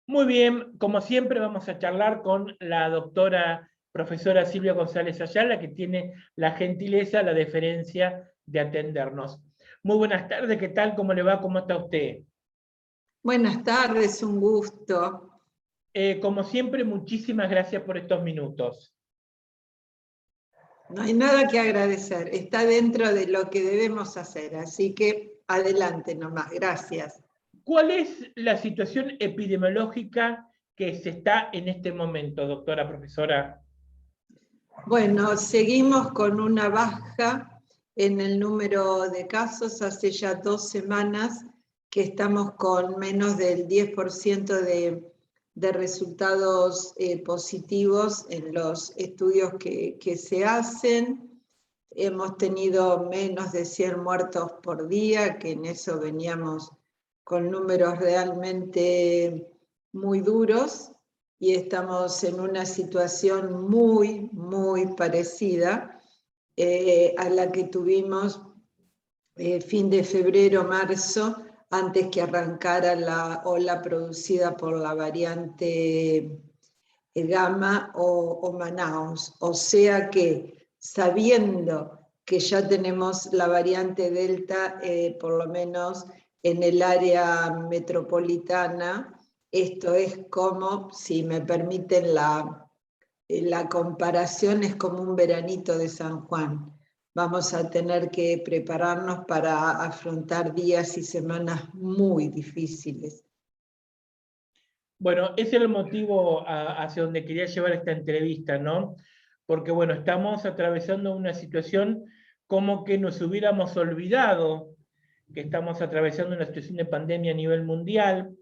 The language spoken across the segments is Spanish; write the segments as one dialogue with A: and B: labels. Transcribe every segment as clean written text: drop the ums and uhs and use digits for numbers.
A: Muy bien, como siempre vamos a charlar con la doctora profesora Silvia González Ayala, que tiene la gentileza, la deferencia de atendernos. Muy buenas tardes, ¿qué tal? ¿Cómo le va? ¿Cómo está usted?
B: Buenas tardes, un gusto.
A: Como siempre, muchísimas gracias por estos minutos.
B: No hay nada que agradecer, está dentro de lo que debemos hacer, así que adelante nomás, gracias.
A: ¿Cuál es la situación epidemiológica que se está en este momento, doctora profesora?
B: Bueno, seguimos con una baja en el número de casos. Hace ya 2 semanas que estamos con menos del 10% de resultados positivos en los estudios que se hacen. Hemos tenido menos de 100 muertos por día, que en eso veníamos con números realmente muy duros, y estamos en una situación muy, muy parecida a la que tuvimos fin de febrero, marzo, antes que arrancara la ola producida por la variante Gamma o Manaus. O sea que, sabiendo que ya tenemos la variante Delta, por lo menos en el área metropolitana, esto es como, si me permiten la comparación, es como un veranito de San Juan. Vamos a tener que prepararnos para afrontar días y semanas muy difíciles.
A: Bueno, ese era el motivo hacia donde quería llevar esta entrevista, ¿no? Porque, bueno, estamos atravesando una situación como que nos hubiéramos olvidado que estamos atravesando una situación de pandemia a nivel mundial,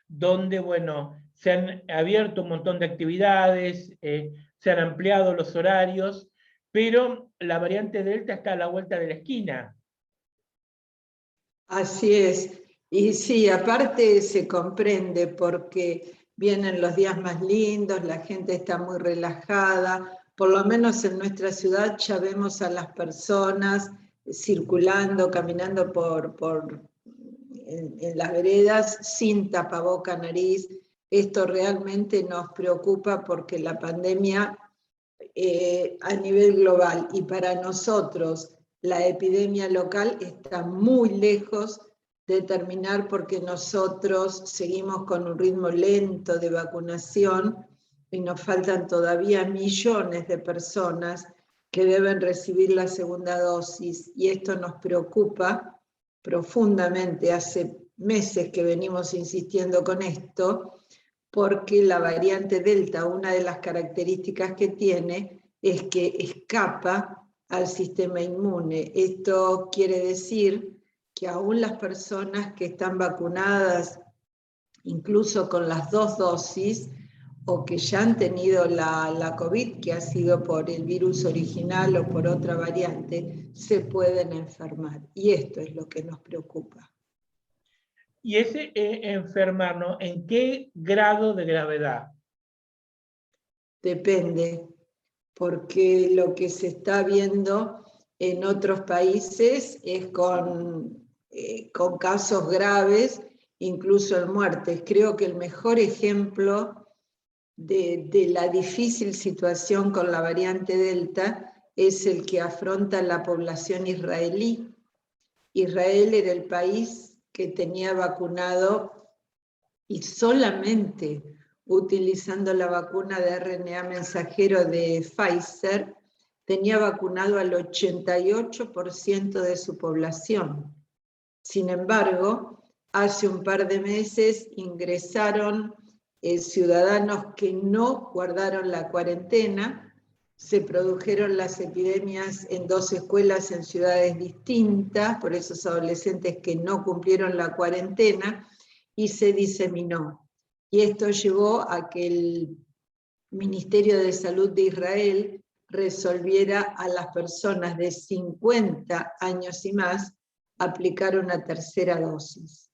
A: donde, bueno, se han abierto un montón de actividades, se han ampliado los horarios, pero la variante Delta está a la vuelta de la esquina.
B: Así es. Y sí, aparte se comprende porque vienen los días más lindos, la gente está muy relajada, por lo menos en nuestra ciudad ya vemos a las personas circulando, caminando en las veredas sin tapaboca, nariz. Esto realmente nos preocupa porque la pandemia a nivel global y para nosotros la epidemia local está muy lejos de terminar, porque nosotros seguimos con un ritmo lento de vacunación y nos faltan todavía millones de personas que deben recibir la segunda dosis, y esto nos preocupa profundamente. Hace meses que venimos insistiendo con esto, porque la variante Delta, una de las características que tiene es que escapa al sistema inmune. Esto quiere decir que aún las personas que están vacunadas, incluso con las 2 dosis, o que ya han tenido la COVID, que ha sido por el virus original o por otra variante, se pueden enfermar. Y esto es lo que nos preocupa.
A: Y ese enfermarnos, ¿en qué grado de gravedad?
B: Depende, porque lo que se está viendo en otros países es con casos graves, incluso en muertes. Creo que el mejor ejemplo de la difícil situación con la variante Delta es el que afronta la población israelí. Israel era el país que tenía vacunado, y solamente utilizando la vacuna de RNA mensajero de Pfizer, tenía vacunado al 88% de su población. Sin embargo, hace un par de meses ingresaron ciudadanos que no guardaron la cuarentena, se produjeron las epidemias en 2 escuelas en ciudades distintas por esos adolescentes que no cumplieron la cuarentena, y se diseminó. Y esto llevó a que el Ministerio de Salud de Israel resolviera a las personas de 50 años y más aplicar una tercera dosis.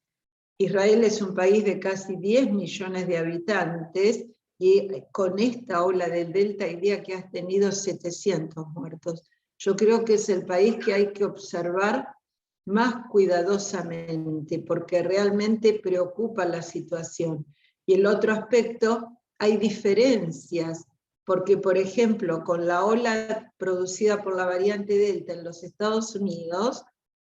B: Israel es un país de casi 10 millones de habitantes, y con esta ola del Delta hay días que has tenido 700 muertos. Yo creo que es el país que hay que observar más cuidadosamente, porque realmente preocupa la situación. Y el otro aspecto, hay diferencias, porque por ejemplo, con la ola producida por la variante Delta en los Estados Unidos,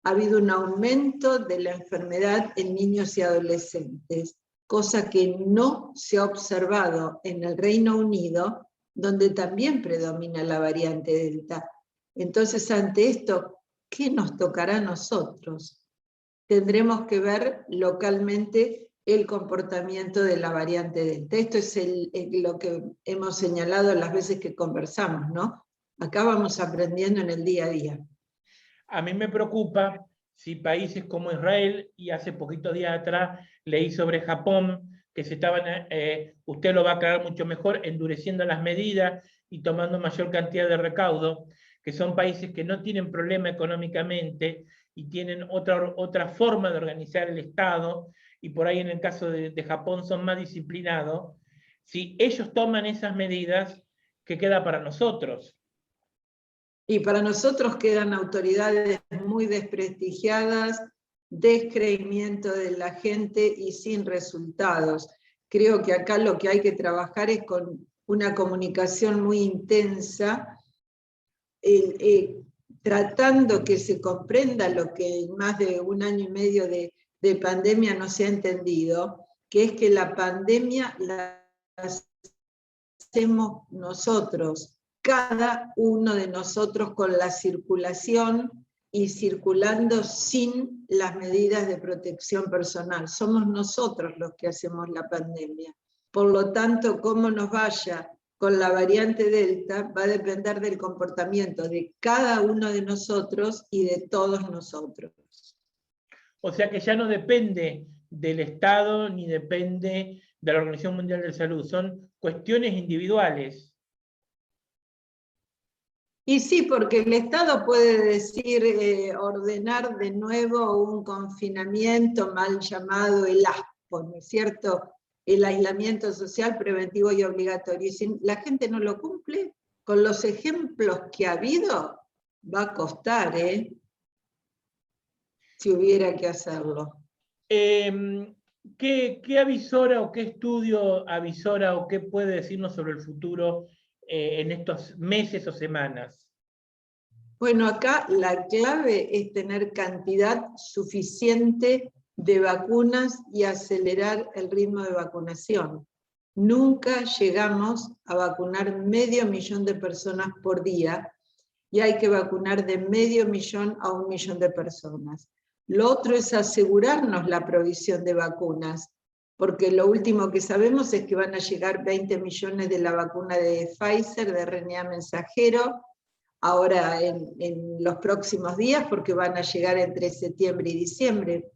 B: ha habido un aumento de la enfermedad en niños y adolescentes, cosa que no se ha observado en el Reino Unido, donde también predomina la variante Delta. Entonces, ante esto, ¿qué nos tocará a nosotros? Tendremos que ver localmente el comportamiento de la variante Delta. Esto es lo que hemos señalado las veces que conversamos, ¿no? Acá vamos aprendiendo en el día a día.
A: A mí me preocupa si países como Israel, y hace poquitos días atrás leí sobre Japón, que se estaban, usted lo va a aclarar mucho mejor, endureciendo las medidas y tomando mayor cantidad de recaudo, que son países que no tienen problema económicamente y tienen otra forma de organizar el Estado, y por ahí en el caso de Japón son más disciplinados. Si ellos toman esas medidas, ¿qué queda para nosotros?
B: Y para nosotros quedan autoridades muy desprestigiadas, descreimiento de la gente y sin resultados. Creo que acá lo que hay que trabajar es con una comunicación muy intensa, tratando que se comprenda lo que en más de un año y medio de pandemia no se ha entendido, que es que la pandemia la hacemos nosotros, cada uno de nosotros con la circulación y circulando sin las medidas de protección personal. Somos nosotros los que hacemos la pandemia. Por lo tanto, cómo nos vaya con la variante Delta va a depender del comportamiento de cada uno de nosotros y de todos nosotros.
A: O sea que ya no depende del Estado ni depende de la Organización Mundial de la Salud, son cuestiones individuales.
B: Y sí, porque el Estado puede decir, ordenar de nuevo un confinamiento mal llamado el ASPO, ¿no es cierto? El aislamiento social preventivo y obligatorio. Y si la gente no lo cumple, con los ejemplos que ha habido, va a costar, si hubiera que hacerlo.
A: ¿Qué avisora o qué estudio avisora o qué puede decirnos sobre el futuro en estos meses o semanas?
B: Bueno, acá la clave es tener cantidad suficiente de vacunas y acelerar el ritmo de vacunación. Nunca llegamos a vacunar 500.000 de personas por día y hay que vacunar de 500.000 a 1.000.000 de personas. Lo otro es asegurarnos la provisión de vacunas, porque lo último que sabemos es que van a llegar 20 millones de la vacuna de Pfizer, de RNA mensajero, ahora en los próximos días, porque van a llegar entre septiembre y diciembre,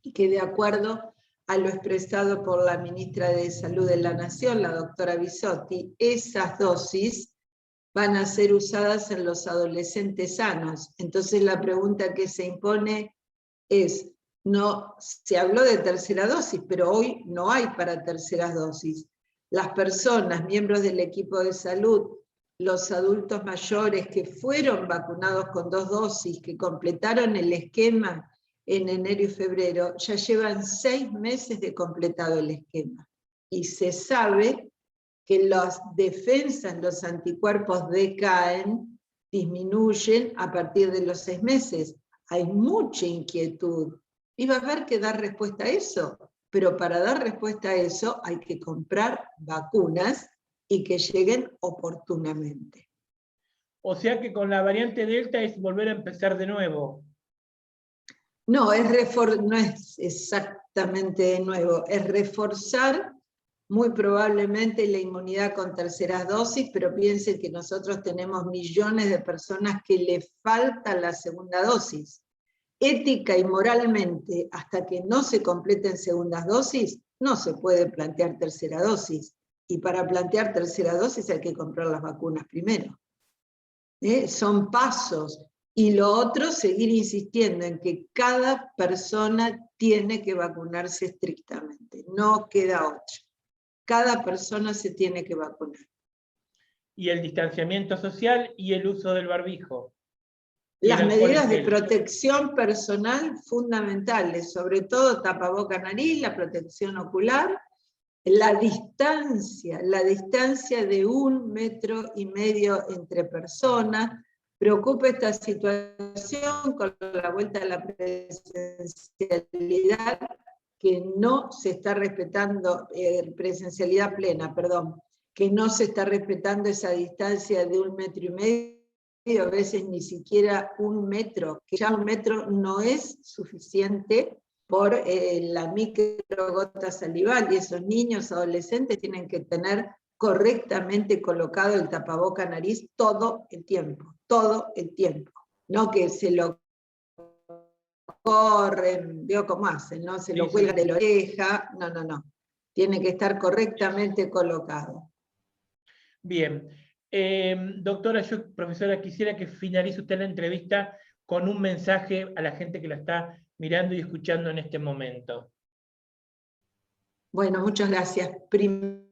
B: y que de acuerdo a lo expresado por la ministra de Salud de la Nación, la doctora Bisotti, esas dosis van a ser usadas en los adolescentes sanos. Entonces la pregunta que se impone es, no, se habló de tercera dosis, pero hoy no hay para terceras dosis. Las personas, miembros del equipo de salud, los adultos mayores que fueron vacunados con 2 dosis, que completaron el esquema en enero y febrero, ya llevan 6 meses de completado el esquema. Y se sabe que las defensas, los anticuerpos decaen, disminuyen a partir de los 6 meses. Hay mucha inquietud. Y va a haber que dar respuesta a eso. Pero para dar respuesta a eso hay que comprar vacunas y que lleguen oportunamente.
A: O sea que con la variante Delta es volver a empezar de nuevo.
B: No, no es exactamente de nuevo, es reforzar muy probablemente la inmunidad con terceras dosis, pero piensen que nosotros tenemos millones de personas que le falta la segunda dosis. Ética y moralmente, hasta que no se completen segundas dosis, no se puede plantear tercera dosis. Y para plantear tercera dosis hay que comprar las vacunas primero. Son pasos. Y lo otro, seguir insistiendo en que cada persona tiene que vacunarse estrictamente. No queda otra. Cada persona se tiene que vacunar.
A: Y el distanciamiento social y el uso del barbijo.
B: Las medidas de protección personal fundamentales, sobre todo tapaboca nariz, la protección ocular la distancia de 1,5 metros entre personas. Preocupa esta situación con la vuelta a la presencialidad, que no se está respetando, presencialidad plena, perdón, que no se está respetando esa distancia de 1,5 metros, a veces ni siquiera 1 metro, que ya 1 metro no es suficiente por la microgota salival, y esos niños, adolescentes tienen que tener correctamente colocado el tapaboca nariz todo el tiempo, no que se lo corren, veo cómo hacen, ¿no? Se lo cuelgan de la oreja, no, tiene que estar correctamente colocado.
A: Bien. Doctora, profesora, quisiera que finalice usted la entrevista con un mensaje a la gente que la está mirando y escuchando en este momento.
B: Bueno, muchas gracias. Primero,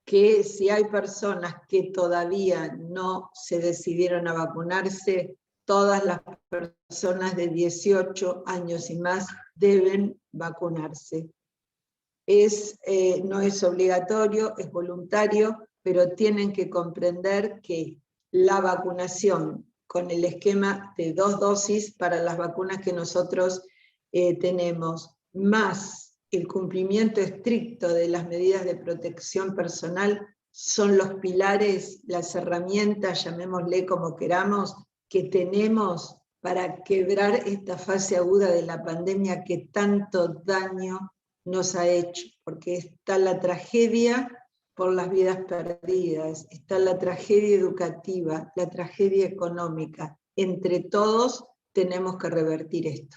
B: que si hay personas que todavía no se decidieron a vacunarse, todas las personas de 18 años y más deben vacunarse. No es obligatorio, es voluntario, pero tienen que comprender que la vacunación con el esquema de 2 dosis para las vacunas que nosotros tenemos, más el cumplimiento estricto de las medidas de protección personal, son los pilares, las herramientas, llamémosle como queramos, que tenemos para quebrar esta fase aguda de la pandemia que tanto daño nos ha hecho, porque está la tragedia por las vidas perdidas, está la tragedia educativa, la tragedia económica. Entre todos tenemos que revertir esto.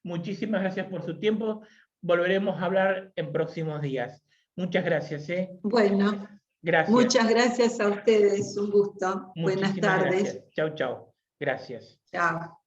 A: Muchísimas gracias por su tiempo. Volveremos a hablar en próximos días. Muchas gracias.
B: Bueno,
A: gracias.
B: Muchas gracias a ustedes, un gusto. Buenas tardes.
A: Gracias. Chau, chau. Gracias.
B: Chao.